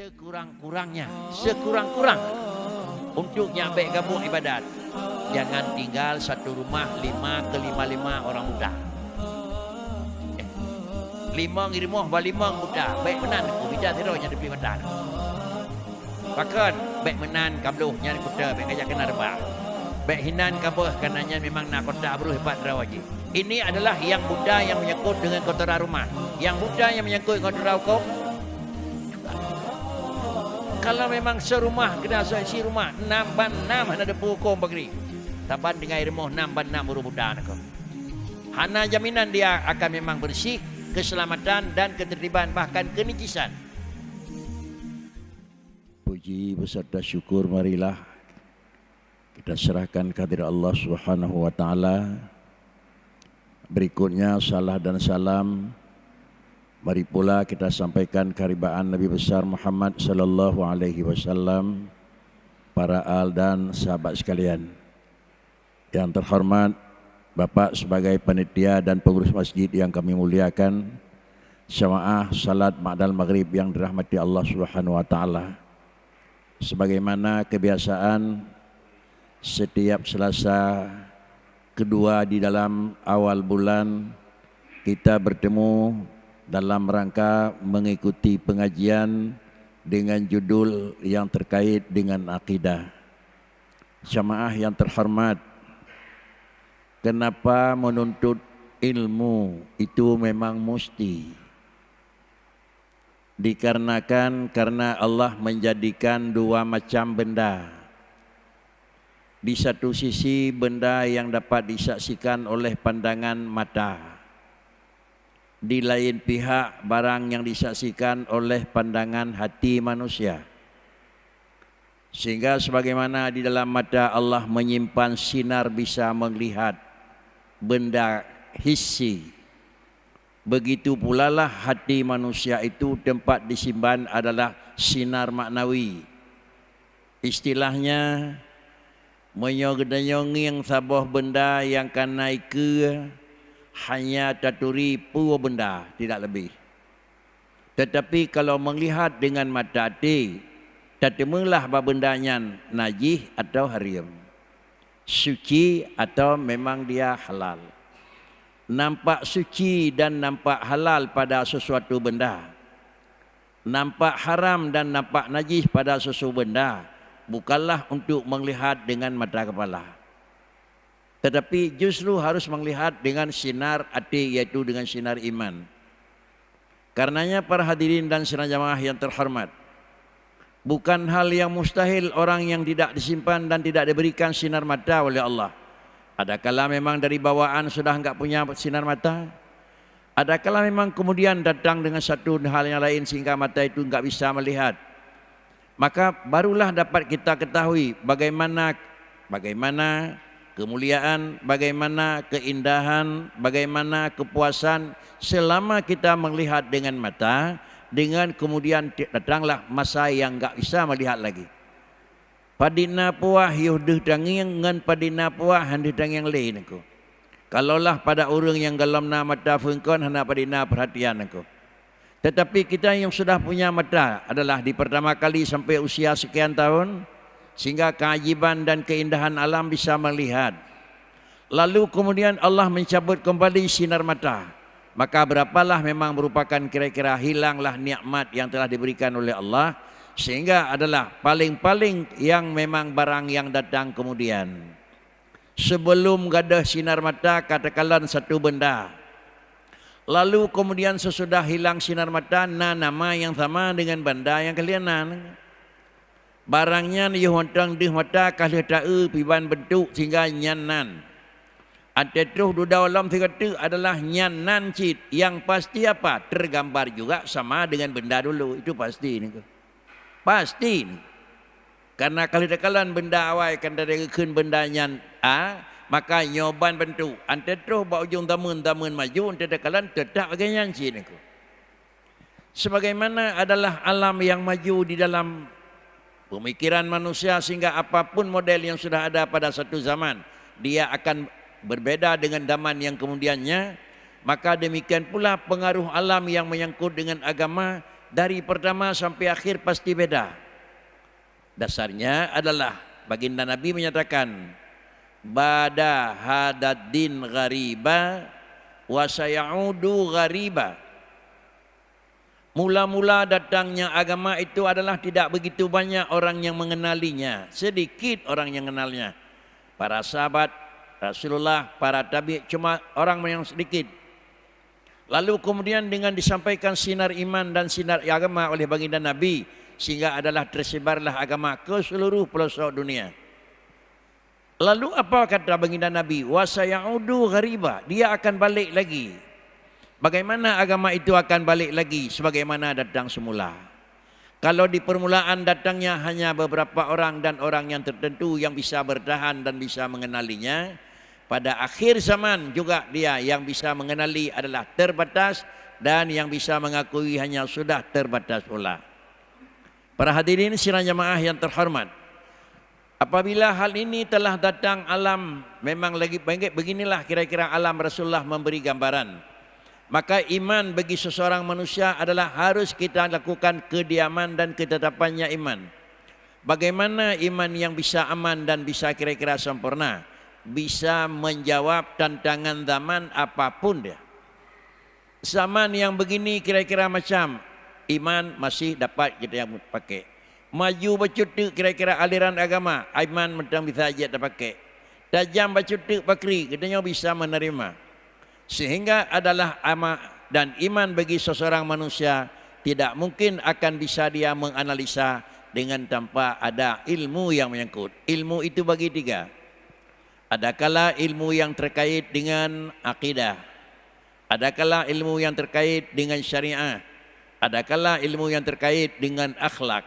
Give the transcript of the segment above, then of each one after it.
sekurang-kurang untuk nyampe kamu ibadat. Jangan tinggal satu rumah 5 orang muda. 5 rumah 5 muda. Baik menan aku bicara tironya di Kalimantan. Bahkan baik menan kabluhnya di kota baik kaya kena rebah. Baik hinan kabeh kananya memang nak kota beruh hebat rawaji. Ini adalah yang muda yang menyangkut dengan kotoran rumah. Yang muda yang menyangkut kotoran hukum. Kalau memang serumah kena si rumah 6 ada hukum bagri. Taban dengan rumah 6 buru muda nak. Hana jaminan dia akan memang bersih, keselamatan dan ketertiban bahkan kenicisan. Puji beserta syukur marilah kita serahkan kehadirat Allah Subhanahu wa taala. Berikutnya salah dan salam mari pula kita sampaikan keharibaan Nabi besar Muhammad sallallahu alaihi wasallam, para al dan sahabat sekalian. Yang terhormat Bapak sebagai panitia dan pengurus masjid yang kami muliakan, jamaah salat ma'dal maghrib yang dirahmati Allah Subhanahu wa taala. Sebagaimana kebiasaan setiap Selasa kedua di dalam awal bulan kita bertemu dalam rangka mengikuti pengajian dengan judul yang terkait dengan akidah. Jamaah yang terhormat, kenapa menuntut ilmu itu memang mesti? Dikarenakan karena Allah menjadikan dua macam benda. Di satu sisi benda yang dapat disaksikan oleh pandangan mata. Di lain pihak barang yang disaksikan oleh pandangan hati manusia. Sehingga sebagaimana di dalam mata Allah menyimpan sinar bisa melihat benda hissi, begitu pula lah hati manusia itu tempat disimpan adalah sinar maknawi. Istilahnya menyong-nyong yang sabah benda yang kan naik ke hanya taturi pura benda, tidak lebih. Tetapi kalau melihat dengan mata hati, tatemulah bendanya najis atau haram, suci atau memang dia halal. Nampak suci dan nampak halal pada sesuatu benda, nampak haram dan nampak najis pada sesuatu benda, bukanlah untuk melihat dengan mata kepala, tetapi justru harus melihat dengan sinar hati, yaitu dengan sinar iman. Karenanya para hadirin dan sedang jamaah yang terhormat, bukan hal yang mustahil orang yang tidak disimpan dan tidak diberikan sinar mata oleh Allah. Adakala memang dari bawaan sudah enggak punya sinar mata? Adakala memang kemudian datang dengan satu hal yang lain sehingga mata itu enggak bisa melihat? Maka barulah dapat kita ketahui bagaimana kemuliaan, bagaimana keindahan, bagaimana kepuasan selama kita melihat dengan mata, dengan kemudian datanglah masa yang enggak bisa melihat lagi. Padina puah yuhdeh dangiang ngan padina puah handeh dangiang lain aku. Kalaulah pada orang yang galam na mata fungkon hana padina perhatian aku. Tetapi kita yang sudah punya mata adalah di pertama kali sampai usia sekian tahun sehingga keajaiban dan keindahan alam bisa melihat. Lalu kemudian Allah mencabut kembali sinar mata. Maka berapalah memang merupakan kira-kira hilanglah nikmat yang telah diberikan oleh Allah, sehingga adalah paling-paling yang memang barang yang datang kemudian. Sebelum gadah sinar mata katakanlah satu benda, lalu kemudian sesudah hilang sinar mata nama yang sama dengan benda yang kalian barangnya ni hontang di mata kali tahu piban bentuk sehingga nyanan. Ada terus di dalam itu adalah nyanan cit yang pasti apa? Tergambar juga sama dengan benda dulu, itu pasti ni. Pasti. Karena kalau dekalan benda awal kan dari keun benda nyan maka nyoban bentuk. Ante terus ba ujung tamun maju ante dekalan tetap bagainya cit ni. Sebagaimana adalah alam yang maju di dalam pemikiran manusia sehingga apapun model yang sudah ada pada satu zaman dia akan berbeda dengan zaman yang kemudiannya. Maka demikian pula pengaruh alam yang menyangkut dengan agama dari pertama sampai akhir pasti beda. Dasarnya adalah baginda Nabi menyatakan, bada hadad din ghariba wa sayaudu ghariba. Mula-mula datangnya agama itu adalah tidak begitu banyak orang yang mengenalinya, sedikit orang yang mengenalnya. Para sahabat Rasulullah, para tabi', cuma orang yang sedikit. Lalu kemudian dengan disampaikan sinar iman dan sinar agama oleh baginda Nabi, sehingga adalah tersebarlah agama ke seluruh pelosok dunia. Lalu apa kata baginda Nabi? Wa sayaudu ghariba, dia akan balik lagi. Bagaimana agama itu akan balik lagi sebagaimana datang semula? Kalau di permulaan datangnya hanya beberapa orang dan orang yang tertentu yang bisa bertahan dan bisa mengenalinya, pada akhir zaman juga dia yang bisa mengenali adalah terbatas dan yang bisa mengakui hanya sudah terbatas pula. Para hadirin sidang jamaah yang terhormat, apabila hal ini telah datang alam, memang lagi beginilah kira-kira alam Rasulullah memberi gambaran. Maka iman bagi seseorang manusia adalah harus kita lakukan kediaman dan ketetapannya iman. Bagaimana iman yang bisa aman dan bisa kira-kira sempurna? Bisa menjawab tantangan zaman apapun dia. Zaman yang begini kira-kira macam iman masih dapat kita yang pakai. Maju bercutuk kira-kira aliran agama, iman macam bisa aja kita pakai. Tajam bercutuk pakri, katanya bisa menerima. Sehingga adalah ama dan iman bagi seseorang manusia tidak mungkin akan bisa dia menganalisa dengan tanpa ada ilmu yang menyangkut. Ilmu itu bagi tiga. Adakala ilmu yang terkait dengan akidah, adakala ilmu yang terkait dengan syariah, adakala ilmu yang terkait dengan akhlak.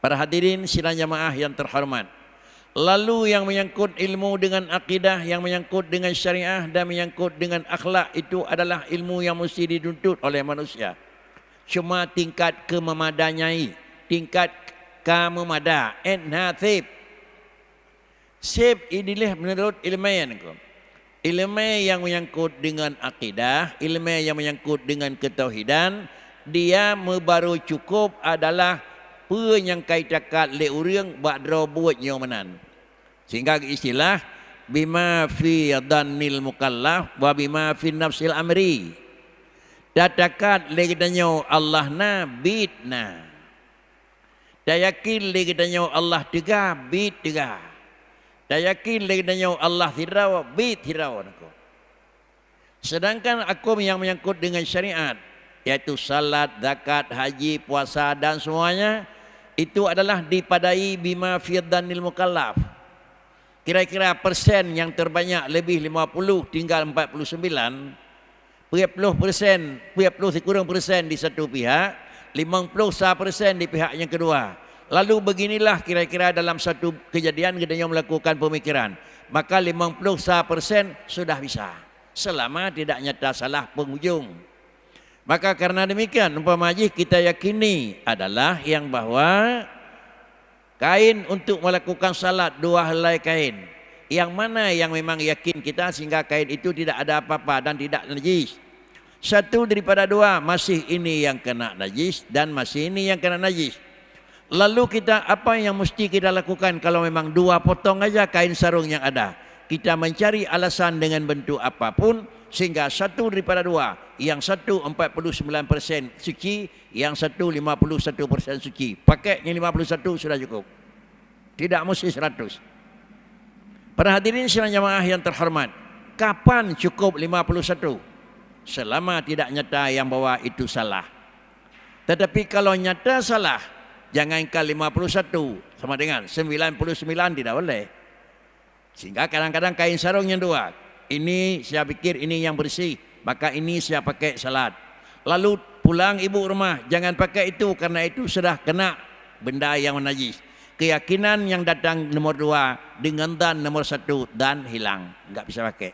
Para hadirin sidang jamaah yang terhormat, lalu yang menyangkut ilmu dengan akidah, yang menyangkut dengan syariah dan menyangkut dengan akhlak itu adalah ilmu yang mesti dituntut oleh manusia. Cuma tingkat kememadanyai, tingkat kamemada, nasib. Sib inilah menurut ilmiah. Ilmu yang menyangkut dengan akidah, ilmu yang menyangkut dengan ketauhidan, dia baru cukup adalah penyangkai takat le urang badro buat nyomanan. Sehingga istilah bima fi dhanil mukallaf wa bima fi nafsil amri. Datakat le kitanyo Allah na bitna. Dayakin le kitanyo Allah tega bit tega. Dayakin le kitanyo Allah tirau bit tirau. Sedangkan aku yang menyangkut dengan syariat, yaitu salat, zakat, haji, puasa dan semuanya, itu adalah dipadai bima fi dhanil mukallaf. Kira-kira persen yang terbanyak lebih 50 tinggal 49, 40%, 40 kurang persen di satu pihak, 50% di pihak yang kedua. Lalu beginilah kira-kira dalam satu kejadian kita melakukan pemikiran, maka 50% sudah bisa selama tidak nyata salah penghujung. Maka karena demikian umpama kita yakini adalah yang bahwa kain untuk melakukan salat dua helai kain. Yang mana yang memang yakin kita sehingga kain itu tidak ada apa-apa dan tidak najis. Satu daripada dua, masih ini yang kena najis dan masih ini yang kena najis. Lalu kita apa yang mesti kita lakukan kalau memang dua potong aja kain sarung yang ada? Kita mencari alasan dengan bentuk apapun sehingga satu daripada dua, yang satu 49% suci, yang satu 51% suci. Pakainya 51 sudah cukup. Tidak mesti 100. Para hadirin sidang jamaah yang terhormat, kapan cukup 51? Selama tidak nyata yang bahwa itu salah. Tetapi kalau nyata salah, jangankan 51 sama dengan 99 tidak boleh. Sehingga kadang-kadang kain sarung yang dua, ini saya pikir ini yang bersih, maka ini saya pakai salat. Lalu pulang ibu rumah, jangan pakai itu karena itu sudah kena benda yang najis. Keyakinan yang datang nomor 2 dengan dan nomor 1 dan hilang, enggak bisa pakai.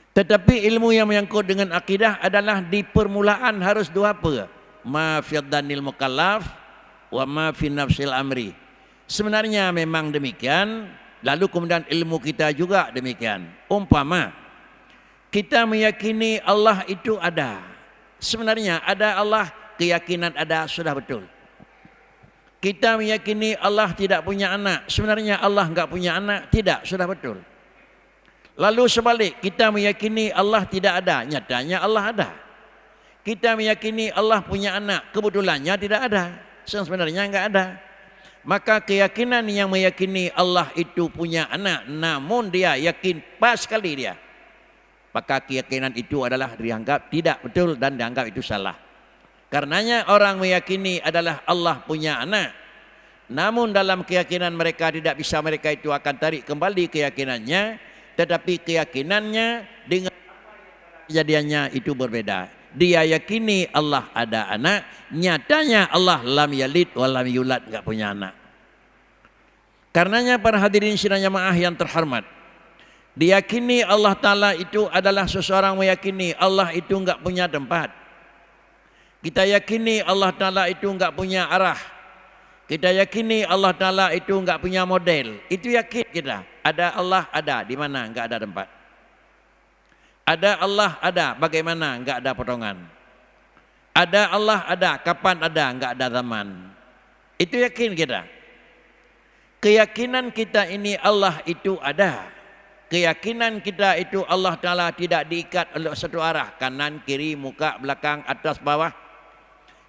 Tetapi ilmu yang menyangkut dengan akidah adalah di permulaan harus dua apa? Ma fi dhanil mukallaf wa ma fi nafsil amri. Sebenarnya memang demikian. Lalu kemudian ilmu kita juga demikian. Umpama kita meyakini Allah itu ada. Sebenarnya ada Allah keyakinan ada sudah betul. Kita meyakini Allah tidak punya anak, sebenarnya Allah enggak punya anak, tidak, sudah betul. Lalu sebalik, kita meyakini Allah tidak ada, nyatanya Allah ada. Kita meyakini Allah punya anak, kebetulannya tidak ada, sebenarnya enggak ada. Maka keyakinan yang meyakini Allah itu punya anak, namun dia yakin pas sekali dia, maka keyakinan itu adalah dianggap tidak betul dan dianggap itu salah. Karenanya orang meyakini adalah Allah punya anak, namun dalam keyakinan mereka tidak bisa mereka itu akan tarik kembali keyakinannya, tetapi keyakinannya dengan kejadiannya itu berbeda. Dia yakini Allah ada anak, nyatanya Allah lam yalid wa lam yulad, enggak punya anak. Karenanya para hadirin sidang jamaah yang terhormat, diyakini Allah Ta'ala itu adalah seseorang meyakini Allah itu enggak punya tempat. Kita yakini Allah Ta'ala itu enggak punya arah. Kita yakini Allah Ta'ala itu enggak punya model. Itu yakin kita. Ada Allah, ada. Di mana? Enggak ada tempat. Ada Allah, ada. Bagaimana? Enggak ada potongan. Ada Allah, ada. Kapan ada? Enggak ada zaman. Itu yakin kita. Keyakinan kita ini Allah itu ada. Keyakinan kita itu Allah Ta'ala tidak diikat oleh satu arah. Kanan, kiri, muka, belakang, atas, bawah.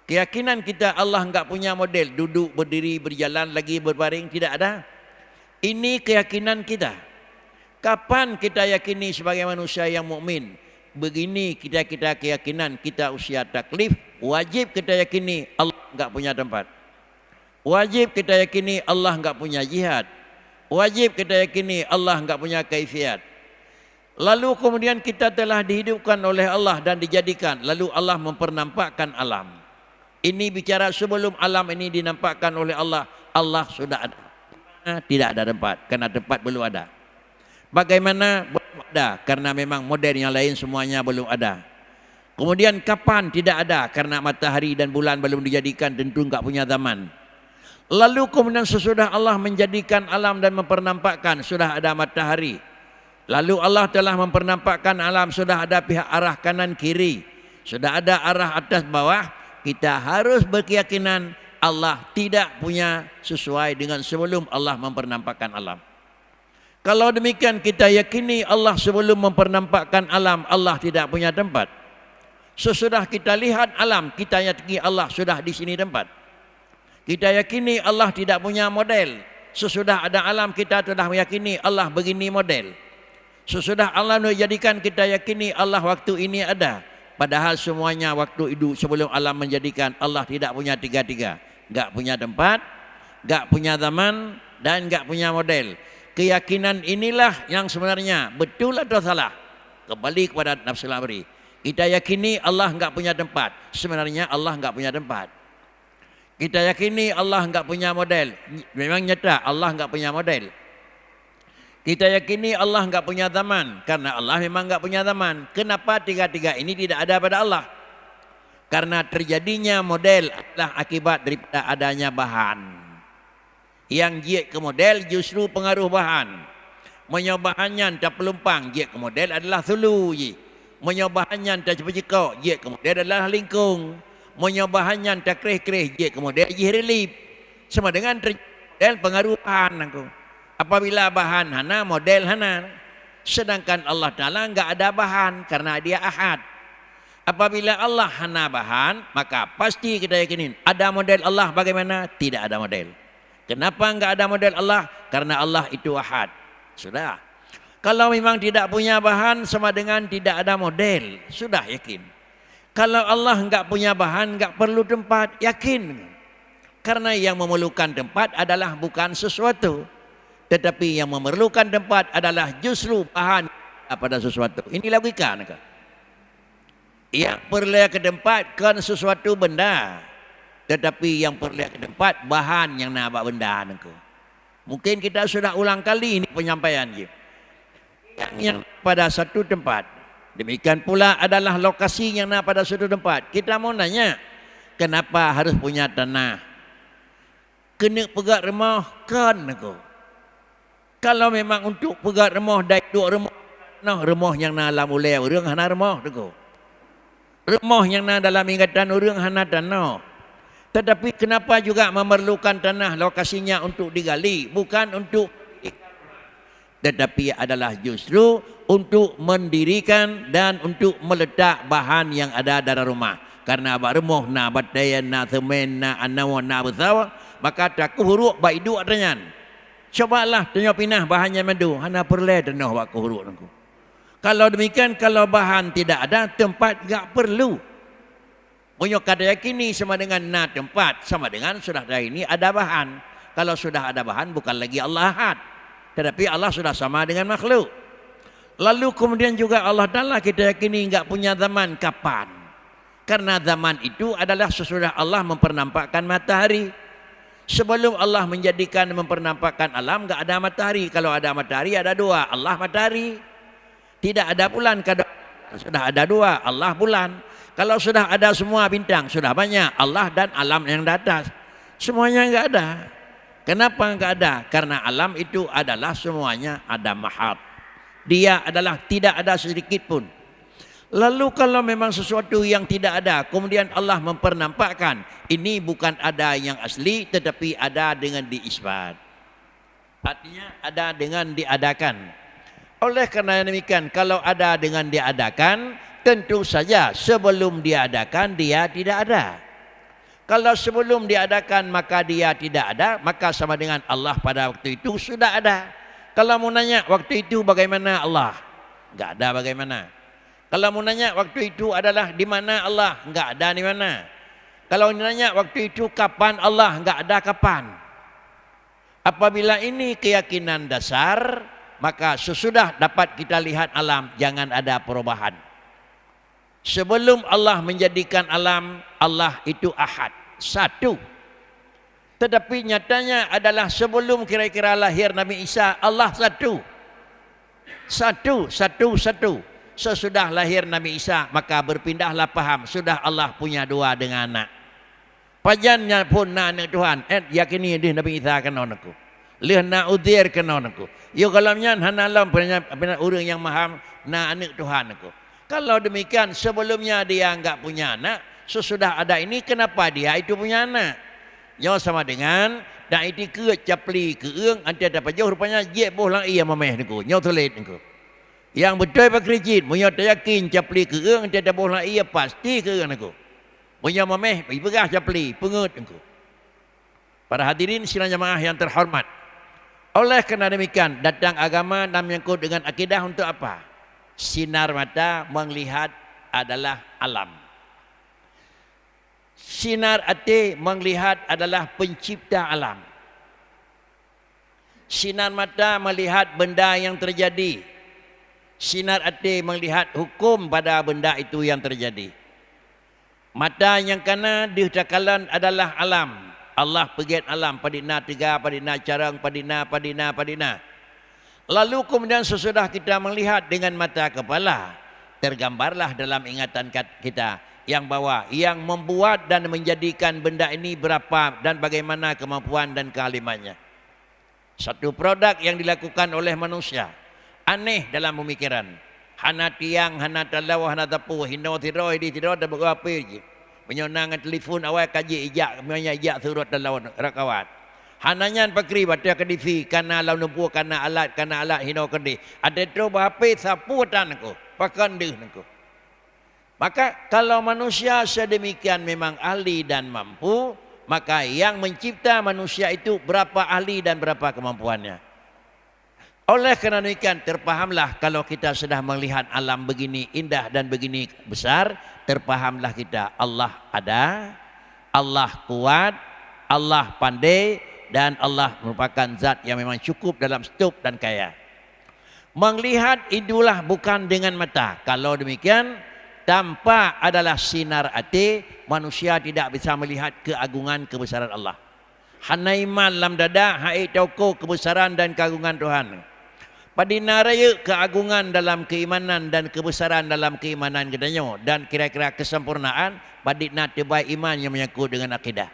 Keyakinan kita Allah enggak punya model. Duduk, berdiri, berjalan, lagi berbaring. Tidak ada. Ini keyakinan kita. Kapan kita yakini sebagai manusia yang mukmin? Begini kita keyakinan kita usia taklif. Wajib kita yakini Allah enggak punya tempat. Wajib kita yakini Allah enggak punya jihad. Wajib kita yakini Allah enggak punya kaifiat. Lalu kemudian kita telah dihidupkan oleh Allah dan dijadikan. Lalu Allah mempernampakkan alam. Ini bicara sebelum alam ini dinampakkan oleh Allah. Allah sudah ada. Tidak ada tempat, karena tempat belum ada. Bagaimana? Belum ada, karena memang model yang lain semuanya belum ada. Kemudian kapan? Tidak ada, karena matahari dan bulan belum dijadikan, tentu enggak punya zaman. Lalu kemudian sesudah Allah menjadikan alam dan mempernampakkan, sudah ada matahari. Lalu Allah telah mempernampakkan alam, sudah ada pihak arah kanan kiri, sudah ada arah atas bawah. Kita harus berkeyakinan Allah tidak punya sesuai dengan sebelum Allah mempernampakkan alam. Kalau demikian kita yakini Allah sebelum mempernampakkan alam, Allah tidak punya tempat. Sesudah kita lihat alam, kita yakini Allah sudah di sini tempat. Kita yakini Allah tidak punya model. Sesudah ada alam, kita telah meyakini Allah begini model. Sesudah Allah menjadikan, kita yakini Allah waktu ini ada. Padahal semuanya waktu itu sebelum alam menjadikan, Allah tidak punya tiga-tiga. Enggak punya tempat, enggak punya zaman, dan enggak punya model. Keyakinan inilah yang sebenarnya betul atau salah. Kembali kepada nafsul amri. Kita yakini Allah enggak punya tempat. Sebenarnya Allah enggak punya tempat. Kita yakini Allah enggak punya model. Memang nyata Allah enggak punya model. Kita yakini Allah enggak punya zaman, karena Allah memang enggak punya zaman. Kenapa tiga-tiga ini tidak ada pada Allah? Karena terjadinya model adalah akibat daripada adanya bahan. Yang dia ke model justru pengaruh bahan. Menyobahannya entah pelumpang, dia ke model adalah sulu. Menyobahannya entah cepet-cepet, dia ke model adalah lingkung. Menyobahannya entah kerih-kerih, dia ke model relief. Sama dengan model pengaruh bahan. Apabila bahan hana, model hana. Sedangkan Allah Ta'ala enggak ada bahan karena dia ahad. Apabila Allah hana bahan, maka pasti kita yakinin ada model Allah. Bagaimana? Tidak ada model. Kenapa enggak ada model Allah? Karena Allah itu ahad. Sudah. Kalau memang tidak punya bahan, sama dengan tidak ada model. Sudah yakin. Kalau Allah enggak punya bahan, enggak perlu tempat, yakin. Karena yang memerlukan tempat adalah bukan sesuatu, tetapi yang memerlukan tempat adalah justru bahan pada sesuatu. Ini logika. Yang perlu ke tempat kan sesuatu benda, tetapi yang perlu ke tempat bahan yang nak buat benda. Mungkin kita sudah ulang kali ini penyampaian. Yang pada satu tempat. Demikian pula adalah lokasi yang nak pada satu tempat. Kita mau nanya, kenapa harus punya tanah? Kena pegat rumah kan? Kalau memang untuk pegat rumah, dai duk rumah, nah rumah yang nak alam ulai, orang hana rumah tu. Rumah yang na dalam ingatan orang hana tanah. Tetapi kenapa juga memerlukan tanah lokasinya untuk digali, bukan untuk, tetapi adalah justru untuk mendirikan dan untuk meletak bahan yang ada dalam rumah. Karena abak rumah na batayan na semen na anawa na bersawah, maka taku huruk baidu atanyan. Cobalah tanya pinah bahannya madu, hana perle tanah bak huruk nangku. Kalau demikian, kalau bahan tidak ada, tempat tak perlu. Punya kata yakini sama dengan na tempat, sama dengan sudah ada ini ada bahan. Kalau sudah ada bahan, bukan lagi Allah Ahad, tetapi Allah sudah sama dengan makhluk. Lalu kemudian juga Allah Ta'ala kita yakini enggak punya zaman kapan. Karena zaman itu adalah sesudah Allah mempernampakkan matahari. Sebelum Allah menjadikan mempernampakkan alam, enggak ada matahari. Kalau ada matahari ada dua, Allah matahari. Tidak ada bulan, kalau sudah ada dua, Allah bulan. Kalau sudah ada semua bintang, sudah banyak, Allah dan alam yang di atas. Semuanya enggak ada. Kenapa enggak ada? Karena alam itu adalah semuanya ada mahad. Dia adalah tidak ada sedikit pun. Lalu kalau memang sesuatu yang tidak ada, kemudian Allah mempernampakkan, ini bukan ada yang asli, tetapi ada dengan diisbat. Artinya ada dengan diadakan. Oleh karena demikian, kalau ada dengan diadakan, tentu saja sebelum diadakan dia tidak ada. Kalau sebelum diadakan maka dia tidak ada, maka sama dengan Allah pada waktu itu sudah ada. Kalau mau nanya waktu itu bagaimana Allah? Enggak ada bagaimana. Kalau mau nanya waktu itu adalah di mana Allah? Enggak ada di mana. Kalau nanya waktu itu kapan Allah? Enggak ada kapan. Apabila ini keyakinan dasar, maka sesudah dapat kita lihat alam, jangan ada perubahan. Sebelum Allah menjadikan alam, Allah itu ahad, satu. Tetapi nyatanya adalah sebelum kira-kira lahir Nabi Isa, Allah satu. Satu. Sesudah lahir Nabi Isa, maka berpindahlah paham, sudah Allah punya dua dengan anak. Pajannya pun na anak Tuhan, yakini dia Nabi Isa kan anakku. Lihat na udir kan anakku. Yo kalamnya hana alam punya orang yang maham na anak Tuhan aku. Kalau demikian sebelumnya dia enggak punya anak, sesudah ada ini kenapa dia itu punya anak? Yang sama dengan dan itu ke capli ke eung ante dapat jauh rupanya je boh lang ia mameh niku, nyau tolet niku. Yang betul pak kricit, munyo yakin capli ke eung ante dapat boh lang ia pasti ke eung niku. Munyo mameh ibegah capli pengut niku. Para hadirin sidang jemaah yang terhormat. Oleh karena demikian datang agama dan menyangkut dengan akidah untuk apa? Sinar mata melihat adalah alam. Sinar hati melihat adalah pencipta alam. Sinar mata melihat benda yang terjadi. Sinar hati melihat hukum pada benda itu yang terjadi. Mata yang kana ditakalan adalah alam. Allah pegiat alam, padina tiga, padina carang, padina. Lalu kemudian sesudah kita melihat dengan mata kepala, tergambarlah dalam ingatan kita yang bahwa yang membuat dan menjadikan benda ini berapa dan bagaimana kemampuan dan keahliannya. Satu produk yang dilakukan oleh manusia, aneh dalam pemikiran. Hana tiang, hana talawa, hana tapu, hina tiroi di tiroi dan berapa je. Menyonangan telefon awal kaji ijak, ijak surat talawa rakawat. Hananyan pakri baca kedifi kana lau numpu kana alat hino kendi. Ada tu berapa saputan aku, pakandih aku. Maka kalau manusia sedemikian memang ahli dan mampu, maka yang mencipta manusia itu berapa ahli dan berapa kemampuannya. Oleh kerana demikian terpahamlah kalau kita sudah melihat alam begini indah dan begini besar, terpahamlah kita Allah ada, Allah kuat, Allah pandai, dan Allah merupakan zat yang memang cukup dalam stok dan kaya. Melihat itulah bukan dengan mata. Kalau demikian, tanpa adalah sinar hati, manusia tidak bisa melihat keagungan kebesaran Allah. Hanaiman lam dada, hai tauko kebesaran dan keagungan Tuhan. Padina raya keagungan dalam keimanan dan kebesaran dalam keimanan kedanya dan kira-kira kesempurnaan padina tebai iman yang menyangkut dengan akidah.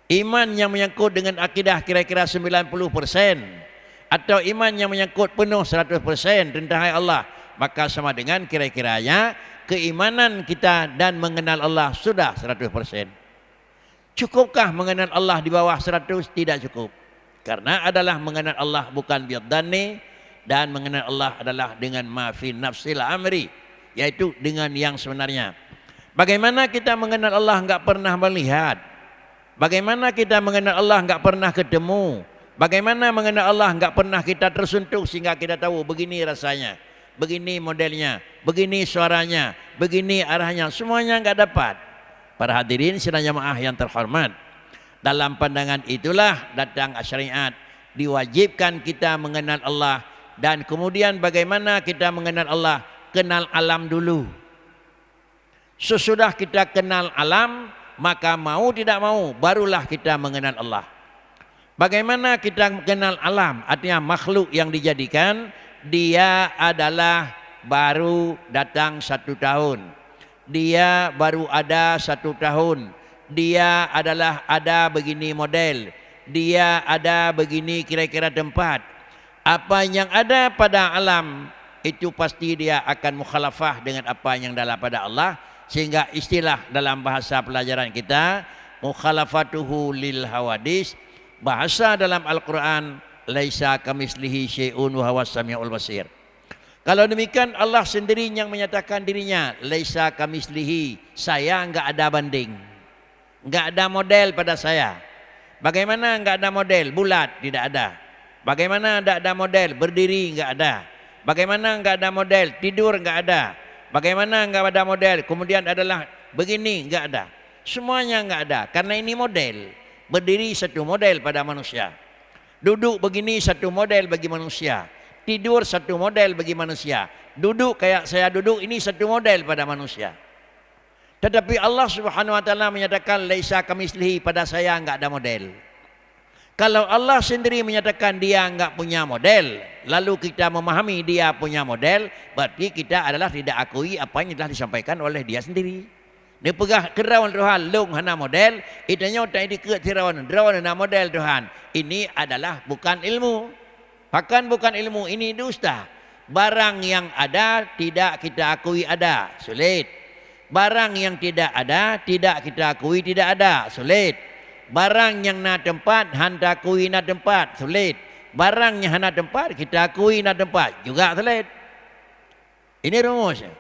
Iman yang menyangkut dengan akidah kira-kira 90% atau iman yang menyangkut penuh 100% tentang Allah, maka sama dengan kira-kiranya keimanan kita dan mengenal Allah sudah 100%. Cukupkah mengenal Allah di bawah 100? Tidak cukup. Karena adalah mengenal Allah bukan biadani, dan mengenal Allah adalah dengan ma fi nafsil amri, yaitu dengan yang sebenarnya. Bagaimana kita mengenal Allah enggak pernah melihat? Bagaimana kita mengenal Allah enggak pernah ketemu? Bagaimana mengenal Allah enggak pernah kita tersentuh sehingga kita tahu begini rasanya, begini modelnya, begini suaranya, begini arahnya, semuanya enggak dapat. Para hadirin sidang jamaah yang terhormat, dalam pandangan itulah datang syariat, diwajibkan kita mengenal Allah. Dan kemudian bagaimana kita mengenal Allah? Kenal alam dulu. Sesudah kita kenal alam, maka mau tidak mau barulah kita mengenal Allah. Bagaimana kita mengenal alam? Artinya makhluk yang dijadikan, dia adalah baru datang 1 tahun. Dia baru ada 1 tahun. Dia adalah ada begini model. Dia ada begini kira-kira tempat. Apa yang ada pada alam itu pasti dia akan mukhalafah dengan apa yang dalam pada Allah. Sehingga istilah dalam bahasa pelajaran kita, mukhalafatuhu lil hawadis. Bahasa dalam Al-Quran, laisa kamislihi syai'un wa huwas samiul basir. Kalau demikian Allah sendiri yang menyatakan dirinya, laisa kamislihi, saya enggak ada banding, enggak ada model pada saya. Bagaimana enggak ada model? Bulat tidak ada. Bagaimana enggak ada model? Berdiri enggak ada. Bagaimana enggak ada model? Tidur enggak ada. Bagaimana enggak ada model? Kemudian adalah begini enggak ada. Semuanya enggak ada karena ini model. Berdiri 1 model pada manusia. Duduk begini 1 model bagi manusia. Tidur 1 model bagi manusia. Duduk kayak saya duduk ini 1 model pada manusia. Tetapi Allah Subhanahu wa taala menyatakan laisa kamislihi, pada saya enggak ada model. Kalau Allah sendiri menyatakan dia enggak punya model, lalu kita memahami dia punya model, berarti kita adalah tidak akui apa yang telah disampaikan oleh dia sendiri. Dia pegah kerawan Tuhan long hana model, itanya tak di ke tirawan hana model Tuhan. Ini adalah bukan ilmu. Bahkan bukan ilmu, ini dusta. Barang yang ada tidak kita akui ada, sulit. Barang yang tidak ada tidak kita akui tidak ada, sulit. Barang yang na tempat handa akui na tempat, sulit. Barang yang hana tempat kita akui na tempat, juga sulit. Ini rumusnya.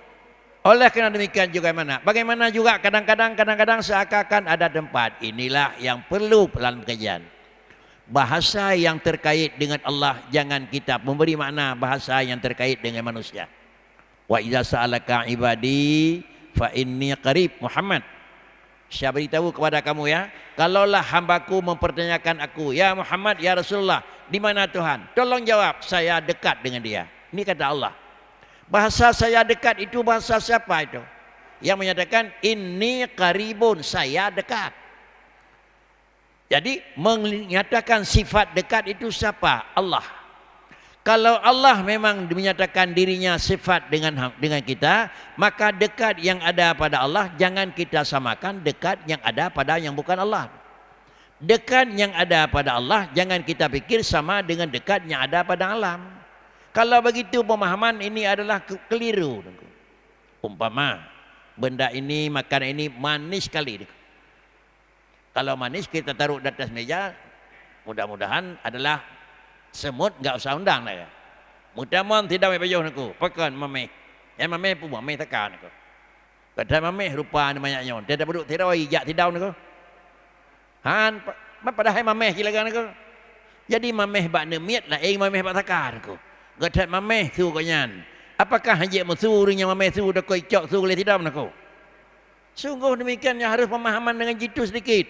Oleh kerana demikian juga bagaimana juga kadang-kadang seakan-akan ada tempat. Inilah yang perlu dalam kajian. Bahasa yang terkait dengan Allah jangan kita memberi makna bahasa yang terkait dengan manusia. Wa idza sa'alaka ibadi fa inni qarib. Muhammad, saya beritahu kepada kamu ya, kalaulah hambaku mempertanyakan aku, ya Muhammad, ya Rasulullah, di mana Tuhan? Tolong jawab, saya dekat dengan dia. Ini kata Allah. Bahasa saya dekat itu bahasa siapa itu? Yang menyatakan inni qaribun, saya dekat. Jadi menyatakan sifat dekat itu siapa? Allah. Kalau Allah memang menyatakan dirinya sifat dengan kita, maka dekat yang ada pada Allah jangan kita samakan dekat yang ada pada yang bukan Allah. Dekat yang ada pada Allah jangan kita pikir sama dengan dekat yang ada pada alam. Kalau begitu pemahaman ini adalah keliru. Umpama benda ini, makanan ini manis sekali. Kalau manis kita taruh di atas meja, mudah-mudahan adalah semut, enggak usah undang lah ya. Mudah-mudahan tidak berjauh aku. Pakan mameh. Yang mameh pun mameh tekan aku. Kata mameh rupa namanya nyon. Tidak duduk tidak ijak tidak aku. Han, pada hai mameh kilagan aku. Jadi mameh bak nemiat lah, mameh bak tekan aku. Kata mameh tu kanyan. Apakah hajat mesurinya mameh tu dak koi cok tu boleh tidak aku. Sungguh demikian yang harus pemahaman dengan jitu sedikit.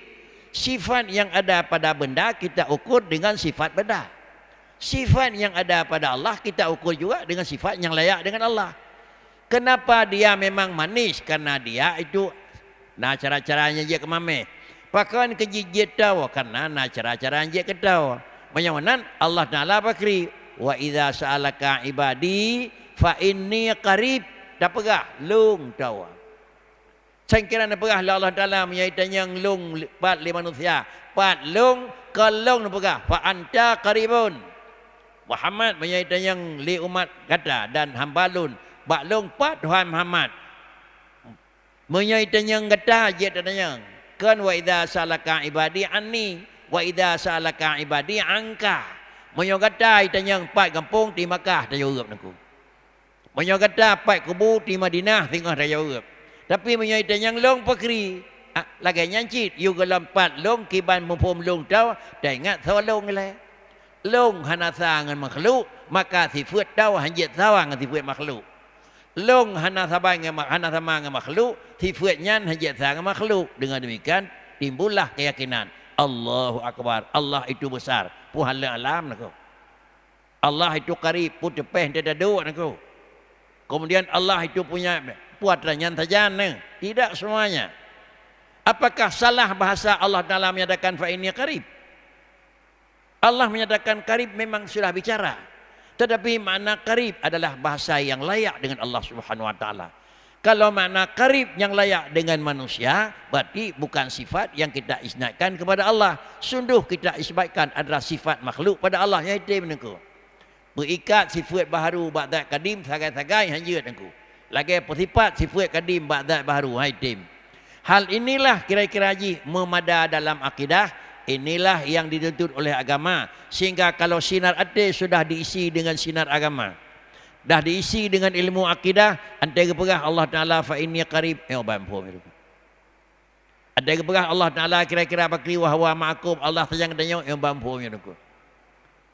Sifat yang ada pada benda kita ukur dengan sifat benda. Sifat yang ada pada Allah kita ukur juga dengan sifat yang layak dengan Allah. Kenapa dia memang manis? Karena dia itu cara-caranya dia kemameh. Pakan kejijit tahu karena cara-caranya dia ketawa. Menyawanan Allah Taala bakri wa idza sa'alaka ibadi fa inni qarib. Dah pegah lung tahu. Sangkira nak pegah Allah Taala menyaitan yang lung pat li manusia. Pat lung kalung nak pegah fa anta qaribun. Muhammad menyaitan yang li umat kata dan hambalun. Bak lung pat Tuhan Muhammad. Menyaitanya kata je tanya. Kan wa idza salaka ibadi anni wa idza salaka ibadi angka. Menyo kata tanya empat kampung di Makkah dah Europe naku. Menyo kata empat kubu di Madinah tengah dah Europe. Tapi menyaitanya long pakri. Lagi nyancit you gelampat long kiban mumpum long tau dah ingat tolong le. Long hanasa ngan makhluk maka sifat tau hanjit sawang ngan sifat makhluk. Long hana sabai hana sama dengan makhluk, sifatnya hanya sama makhluk. Dengan demikian timbullah keyakinan Allahu Akbar, Allah itu besar, Tuhan alam nak. Allah itu karib, pun tepeh dia dadu nak. Kemudian Allah itu punya puat ranyan saja tidak semuanya. Apakah salah bahasa Allah Taala menyatakan fa inni qarib? Allah menyatakan karib memang sudah bicara. Tetapi makna karib adalah bahasa yang layak dengan Allah Subhanahu wa taala. Kalau makna karib yang layak dengan manusia, berarti bukan sifat yang kita isnadkan kepada Allah. Sungguh kita isbatkan adalah sifat makhluk pada Allah. Yang itu menengku. Berikat sifat baharu ba'da kadim sagai-sagai hanya menengku. Lagi sifat sifat kadim ba'da baharu haitim. Hal inilah kira-kira memada dalam akidah. Inilah yang dituntut oleh agama. Sehingga kalau sinar hati sudah diisi dengan sinar agama, dah diisi dengan ilmu akidah, antara perah Allah Ta'ala fa inni qarib. Antara perah Allah Ta'ala kira-kira bakri wa huwa ma'akum, Allah sayang tanya yang bampu.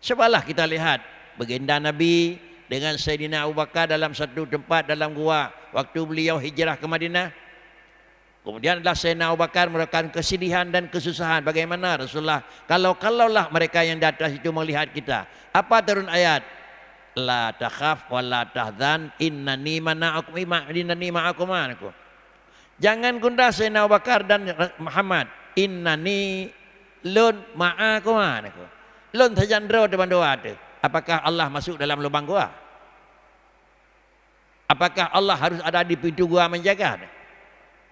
Sebablah kita lihat baginda Nabi dengan Sayyidina Abu Bakar dalam satu tempat dalam gua waktu beliau hijrah ke Madinah. Kemudian adalah Sayyidina Abu Bakar merasakan kesedihan dan kesusahan. Bagaimana Rasulullah? Kalaulah mereka yang di atas itu melihat kita. Apa turun ayat? La takhaf wa la tahzan innani ma'akum. Jangan gundah Sayyidina Abu Bakar dan Muhammad. Innani lun ma'akum. Lun tajandro depan doa tu. Apakah Allah masuk dalam lubang gua? Apakah Allah harus ada di pintu gua menjaga?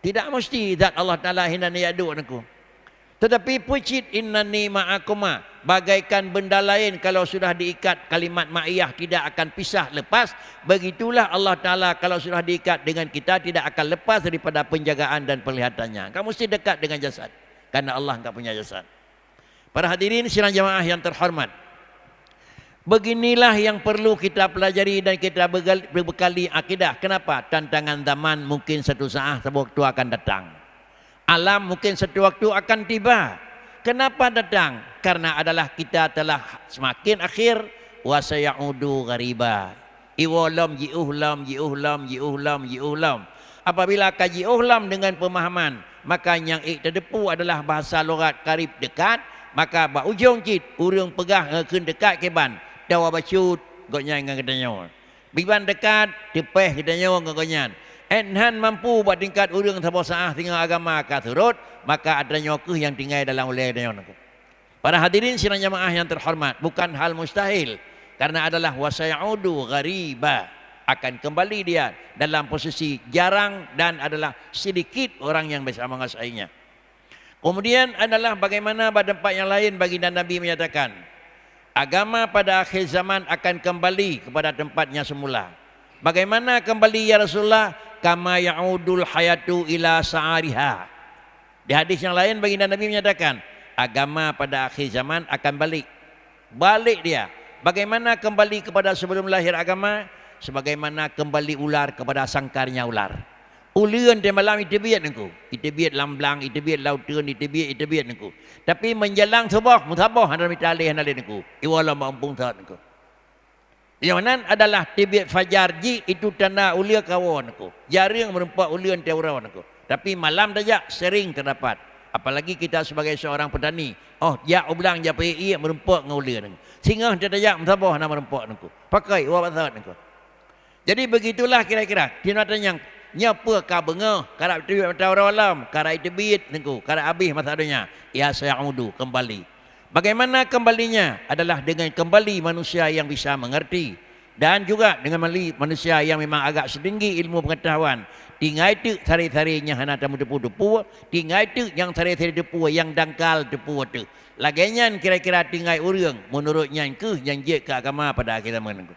Tidak mesti zat Allah Ta'ala hinani yadu anakku. Tetapi pucit innani ma'akuma, bagaikan benda lain kalau sudah diikat kalimat ma'iyah tidak akan pisah lepas. Begitulah Allah Ta'ala kalau sudah diikat dengan kita tidak akan lepas daripada penjagaan dan perlihatannya. Kamu mesti dekat dengan jasad karena Allah enggak punya jasad. Para hadirin sidang jamaah yang terhormat, beginilah yang perlu kita pelajari dan kita berbekali akidah. Kenapa? Tantangan zaman mungkin satu saat waktu akan datang. Alam mungkin satu waktu akan tiba. Kenapa datang? Karena adalah kita telah semakin akhir wa sayaudu ghariba. Iwalam jiuhlam. Apabila kaji uhlam dengan pemahaman, maka yang terdepu adalah bahasa logat karib dekat, maka ba ujung cit urang pegah keun dekat keban. Dawa bacut goknya dengan katanya. Biban dekat tepeh katanya ngaganya. Enhan mampu buat tingkat urang tabo saah tinggal agama ka turut, maka adanya ke yang tinggal dalam oleh katanya. Para hadirin sidang jamaah yang terhormat, bukan hal mustahil karena adalah wasayaudu ghariba, akan kembali dia dalam posisi jarang dan adalah sedikit orang yang bisa menguasainya. Kemudian adalah bagaimana pada tempat yang lain baginda Nabi menyatakan agama pada akhir zaman akan kembali kepada tempatnya semula. Bagaimana kembali ya Rasulullah? Kama ya'udul hayatu ila sa'ariha. Di hadis yang lain baginda Nabi menyatakan agama pada akhir zaman akan balik. Balik dia. Bagaimana kembali kepada sebelum lahir agama? Sebagaimana kembali ular kepada sangkarnya ular. Ulian dia malam itu biat engkau. Itu biat lamblang, itu biat lautan, itu biat engkau. Tapi menjelang subuh, musabah anda minta alih engkau. Iwala mampung saat engkau. Yang mana adalah tibiat fajar ji itu tanda ulia kawan engkau. Jarang merempak ulian teurawan engkau. Tapi malam saja sering terdapat. Apalagi kita sebagai seorang petani. Oh, ya ublang ya PI merempak dengan ulian engkau. Sehingga dia tak musabah anda merempak engkau. Pakai wabak saat engkau. Jadi begitulah kira-kira. Tinatan yang nyapa ka bengah karab tibit mata orang alam karab tibit nengku karab habis masalahnya ya sayaudu kembali. Bagaimana kembalinya? Adalah dengan kembali manusia yang bisa mengerti dan juga dengan manusia yang memang agak setinggi ilmu pengetahuan. Tinggal itu tari-tarinya hana tamu depu-depu, tinggal itu yang tari-tari depu yang dangkal depu tu. Laginya kira-kira tinggal urang menurutnya ke yang je ke agama pada akhir zaman.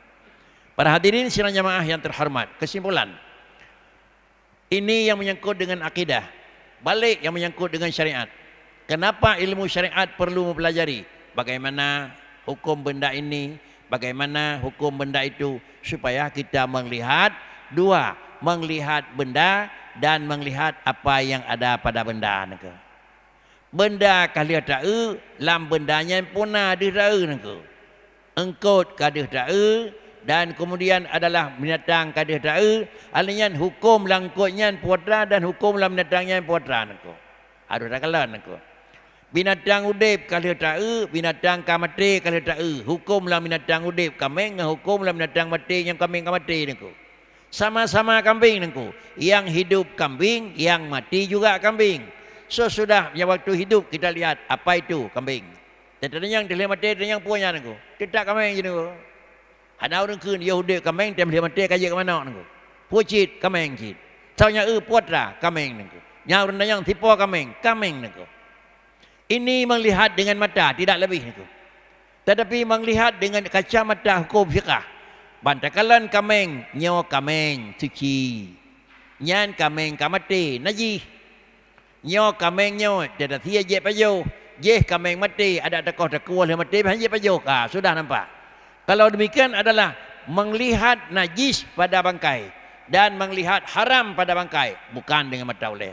Para hadirin sidang jamaah yang terhormat, kesimpulan Ini yang menyangkut dengan akidah. Balik yang menyangkut dengan syariat. Kenapa ilmu syariat perlu mempelajari? Bagaimana hukum benda ini, bagaimana hukum benda itu, supaya kita melihat dua, melihat benda dan melihat apa yang ada pada benda. Benda kali tak lam bendanya puna ada tak engkot kali tak dan kemudian adalah binatang kada tahu alian hukum langkutnya putra dan hukum lam binatangnya putra nako ada tak kalan nako binatang udip kada tahu binatang kamati kada tahu hukum lam binatang udip kambing hukum lam binatang mati yang kambing kamati nako sama-sama kambing nako yang hidup kambing yang mati juga kambing sesudah ya waktu hidup kita lihat apa itu kambing tetapi yang dia mati dan yang punya nako tidak kambing je nako ada orang kun Yahudi kameng tem dia mati kaya ke mana nangku. Pucit kameng cit. Taunya putra kameng nangku. Nya orang yang tipu kameng nangku. Ini melihat dengan mata tidak lebih nangku. Tetapi melihat dengan kacamata hukum fiqh. Bantakalan kameng nyo kameng suci. Nyan kameng kamati najis. Nyo kameng nyo tidak sia je pajo. Je kameng mati ada takoh-takoh le mati je pajo. Sudah nampak. Kalau demikian adalah melihat najis pada bangkai dan melihat haram pada bangkai bukan dengan mata oleh,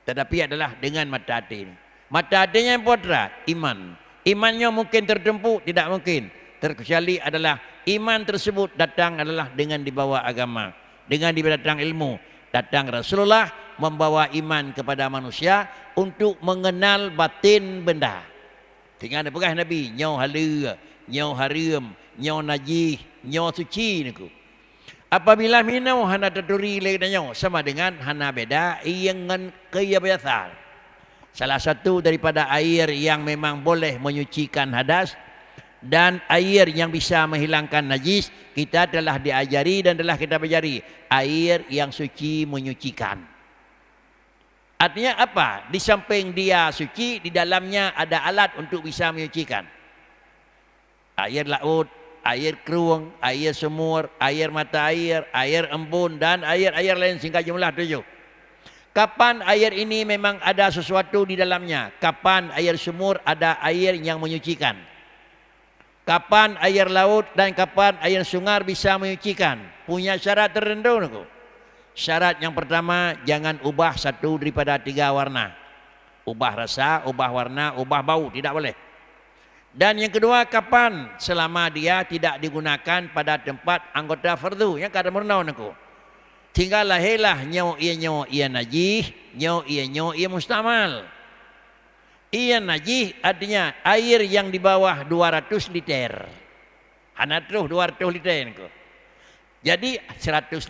tetapi adalah dengan mata hati. Mata hatinya yang putra iman. Imannya mungkin tertempuh, tidak mungkin. Terkecuali adalah iman tersebut datang adalah dengan dibawa agama, dengan datang ilmu. Datang Rasulullah membawa iman kepada manusia untuk mengenal batin benda. Tinggal pegah Nabi nyaw halu. Nyaw haram, nyaw najis, nyaw suci niku. Apabila minau hana terduri lagi nyaw sama dengan hana beda yang kaya biasa. Salah satu daripada air yang memang boleh menyucikan hadas dan air yang bisa menghilangkan najis kita telah diajari dan telah kita pelajari air yang suci menyucikan. Artinya apa? Di samping dia suci, di dalamnya ada alat untuk bisa menyucikan. Air laut, air keruang, air sumur, air mata air, air embun dan air-air lain sehingga jumlah 7. Kapan air ini memang ada sesuatu di dalamnya? Kapan air sumur ada air yang menyucikan? Kapan air laut dan kapan air sungai bisa menyucikan? Punya syarat tertentu. Syarat yang pertama, jangan ubah satu daripada 3 warna. Ubah rasa, ubah warna, ubah bau, tidak boleh. Dan yang kedua, kapan selama dia tidak digunakan pada tempat anggota fardu yang kada murnau nako. Tinggal lahirlah nyaw ia najis, nyaw ia mustamal. Ia najis artinya air yang di bawah 200 liter. Hana terus 200 liter nako. Jadi 180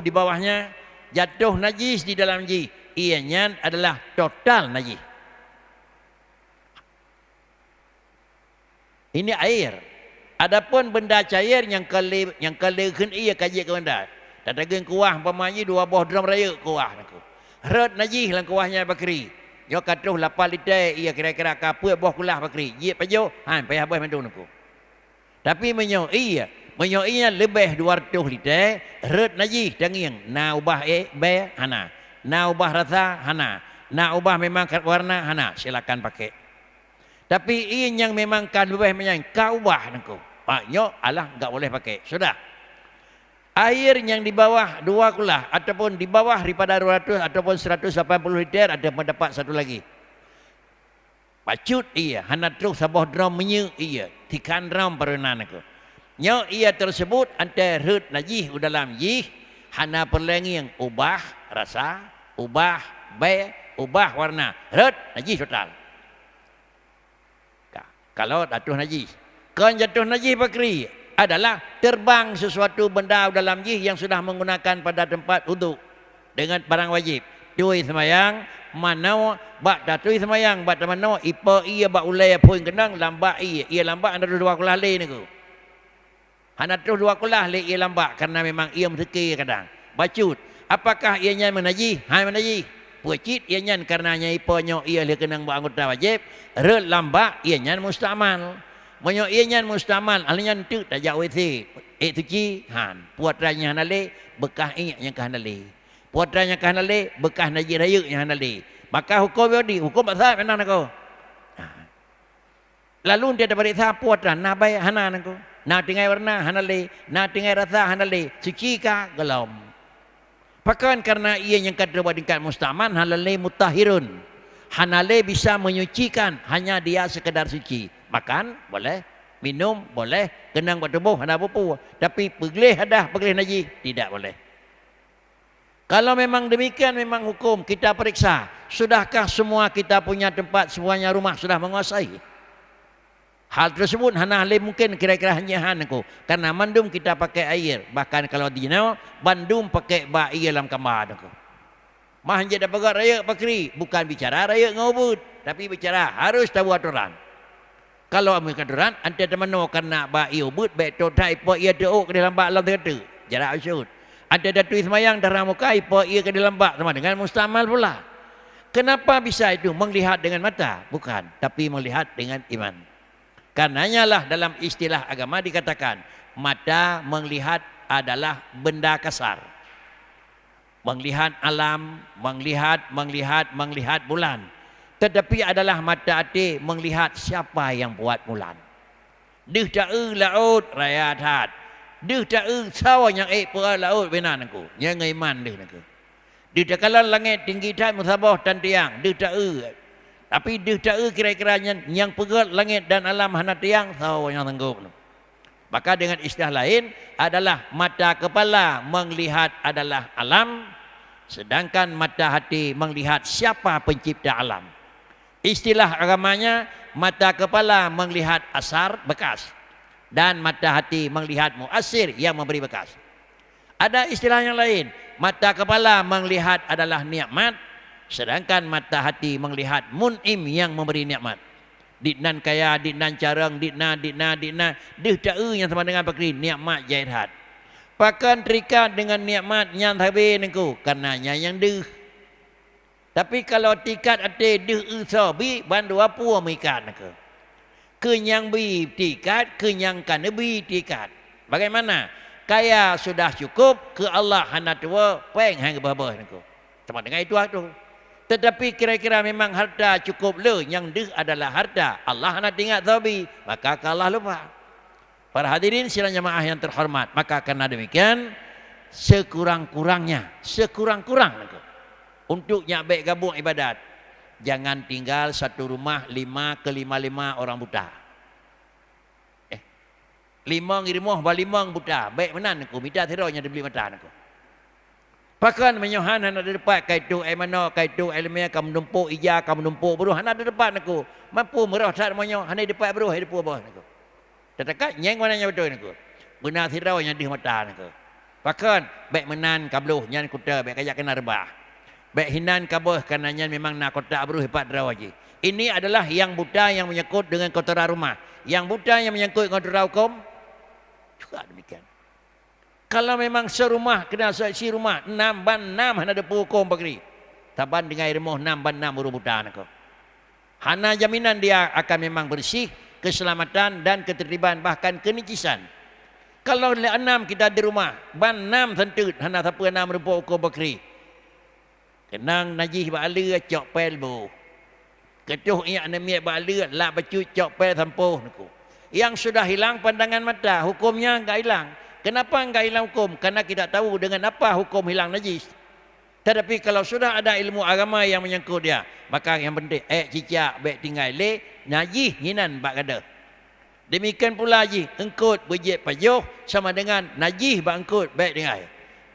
di bawahnya jatuh najis di dalam ji. Ianya adalah total najis. Ini air. Adapun benda cair yang kelekan ia kaji ke benda. Tadagen kuah umpamanya 2 buah drum raya kuah naku. Red najis lang kuahnya bakri. Yo katuh 8 liter ia kira-kira kaput buah kulah bakri. Ye pajo, payah buah mendu naku. Tapi menyo iya lebih 200 liter red najis danging. Na ubah be hana. Na ubah rasa hana. Na ubah memang warna hana. Silakan pakai. Tapi ini yang memang kan lebih menyang kau ubah nangku. Paknya alah enggak boleh pakai. Sudah. Air yang di bawah 2 kulah ataupun di bawah daripada 200 ataupun 180 liter ada mendapat satu lagi. Pacut iya, hana terus sabah drum menye iya, tikan drum perenan aku. Nyo ia tersebut antara red najis dalam jih hana perlengi yang ubah rasa, ubah ubah warna. Red najis total. Kalau jatuh najis. Kan jatuh najis bakri adalah terbang sesuatu benda dalam jih yang sudah menggunakan pada tempat uduk dengan barang wajib. Tui semayang, manau bak datui semayang, bak manau ipa ia bak ulai pun kenang lambat ia lambat ada 2 kulah le niku. Hana terus 2 kulah le ia lambat karena memang ia mesti kadang. Bacut, apakah ianya menajis? Menajis. Pucit ianya karenanya iponyo ia le kenang bak anggota wajib. Rel lambak ianya mustamal. Monyo ianya mustamal alnya tu tajak WC. Suci han puat ranya hanale bekah inya yang hanale. Puatranya kah hanale, bekas najis raya yang hanale. Maka hukum yodi, hukum basah mana nako. Lalu dia dapat sah puatra, na bay hana nako. Na tingai warna hanale, na tingai rasa hanale, suci kah gelom. Bahkan karena ia yang kata tingkat mustaman hanale mutahirun. Hanale bisa menyucikan, hanya dia sekedar suci. Makan boleh, minum boleh, kenang buat tubuh hana apa-apa. Tapi pergelih hadah, pergelih najis tidak boleh. Kalau memang demikian memang hukum kita periksa. Sudahkah semua kita punya tempat, semuanya rumah sudah menguasai? Hal tersebut hana le mungkin kira-kira hanya hanku karena mandum kita pakai air. Bahkan kalau di Nau bandum pakai ba air dalam kamar aku. Mah hanya dah pegang raya pakri, bukan bicara raya ngobut, tapi bicara harus tahu aturan. Kalau ambil aturan, ante teman no karena ba air ubut baik totai po ia teuk ke dalam ba alam terkata. Jarak usut. Ante dah tulis mayang darah mukai po ia ke dalam ba sama dengan mustamal pula. Kenapa bisa itu melihat dengan mata? Bukan, tapi melihat dengan iman. Karenanya lah dalam istilah agama dikatakan mata melihat adalah benda kasar. Melihat alam, melihat bulan. Tetapi adalah mata hati melihat siapa yang buat bulan. Dih ta'u laut raya hat. Dih ta'u sawa yang per laut benar aku. Yang iman dih aku. Dih takalan langit tinggi tak musabah dan tiang. Dih ta'u. Tapi dia tak kira-kiranya yang pegat langit dan alam hana tiang tahu yang tanggup. Maka dengan istilah lain adalah mata kepala melihat adalah alam, sedangkan mata hati melihat siapa pencipta alam. Istilah agamanya mata kepala melihat asar bekas dan mata hati melihat muasir yang memberi bekas. Ada istilah yang lain, mata kepala melihat adalah nikmat, sedangkan mata hati melihat mun'im yang memberi nikmat. Ditnan kaya, ditnan carang, ditna. Dih ta'u yang sama dengan pakri, nikmat jahit hat. Pakan terikat dengan nikmat yang habis nengku, karenanya yang dih. Tapi kalau tikat ate dih usaha bi, bandu apa mikat nengku. Kenyang bi tikat, kenyang kan bi tikat. Bagaimana? Kaya sudah cukup, ke Allah hana tua, peng hang babah nengku. Sama dengan itu tu. Tetapi kira-kira memang harta cukup le, yang dih adalah harta. Allah nak tinggal tabi, maka kalah lupa. Para hadirin sidang jemaah yang terhormat, maka karena demikian sekurang-kurangnya untuk nyak baik gabung ibadat, jangan tinggal satu rumah 5 ke 5 orang buta. 5 ngirimuh balimang buta, baik menan aku minta tironya dibeli mata aku. Bahkan menyohan hana ada depan kaitu mana kaitu ilmiah kamu numpuk ija kamu numpuk beruh hana ada depan aku. Mampu merah tak menyo hana depan beruh depan bawah aku. Tetakat nyeng mananya betul aku. Benar tirau yang di mata aku. Bahkan baik menan kabluh nyan kuta baik kaya kena rebah. Baik hinan kabeh kananya memang nak kota beruh hebat rawaji. Ini adalah yang buta yang menyangkut dengan kotoran rumah. Yang buta yang menyangkut dengan kotoran hukum juga demikian. Kalau memang serumah kena si rumah 6 ban 6 hana ada hukum pakri. Taban dengan ilmu 6 ban 6 buru buta nako. Hana jaminan dia akan memang bersih, keselamatan dan ketertiban bahkan kenicisan. Kalau 6 kita di rumah, ban 6 sentut hana siapa 6 rupa hukum pakri. Kenang najis ba'ala cok pel bu. Ketuh ia anemiak ba'ala la bacut cok pel sampuh nako. Yang sudah hilang pandangan mata, hukumnya enggak hilang. Kenapa enggak hilang hukum? Karena kita tahu dengan apa hukum hilang najis. Tetapi kalau sudah ada ilmu agama yang menyangkut dia, maka yang penting cicak baik tinggal le najis hinan bak kada. Demikian pula ji engkut berjet pajuh sama dengan najis bak engkut baik tinggal.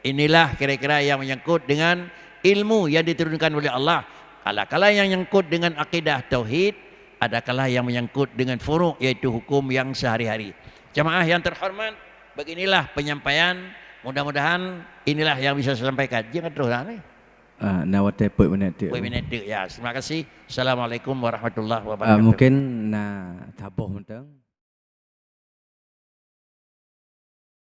Inilah kira-kira yang menyangkut dengan ilmu yang diturunkan oleh Allah. Kala-kala yang menyangkut dengan akidah tauhid, ada kala yang menyangkut dengan furu' yaitu hukum yang sehari-hari. Jemaah yang terhormat, beginilah penyampaian. Mudah-mudahan inilah yang bisa saya sampaikan. Jangan terus ni. Nawat poin minit tu. Poin minit tu ya. Terima kasih. Assalamualaikum warahmatullahi wabarakatuh. Mungkin na tabuh mentang.